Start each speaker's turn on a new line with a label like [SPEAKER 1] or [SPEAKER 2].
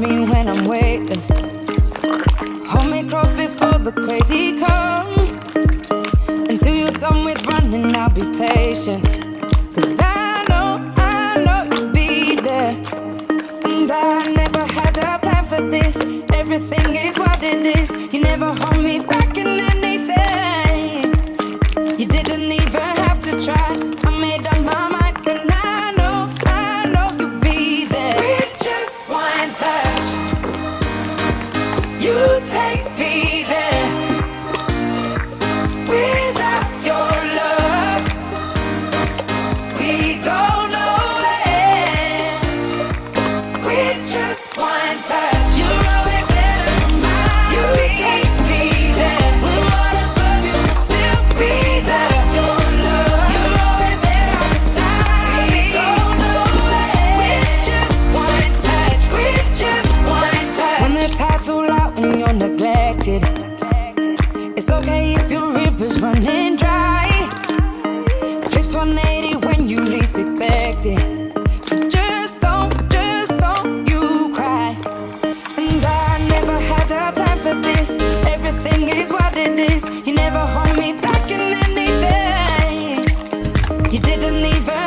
[SPEAKER 1] me when I'm weightless. Hold me close before the crazy come. Until you're done with running, I'll be patient. 'Cause I know you'll be there. And I never had a plan for this. Everything is what it is. You never hold me back in anything. You didn't even have to try. I made up my mind and I know you'll be there. With just one touch, you take me there. Without your love, we go nowhere. With just one touch, you're always there to remind me. You take me there. When waters run, you will still be there. Your love, you're always there right beside me. We go nowhere. With just one touch, with just one touch. When the tide's too loud and you're neglected, it's okay if your river's running dry. Flips 180 when you least expect it. So just don't you cry. And I never had a plan for this. Everything is what it is. You never hold me back in anything. You didn't even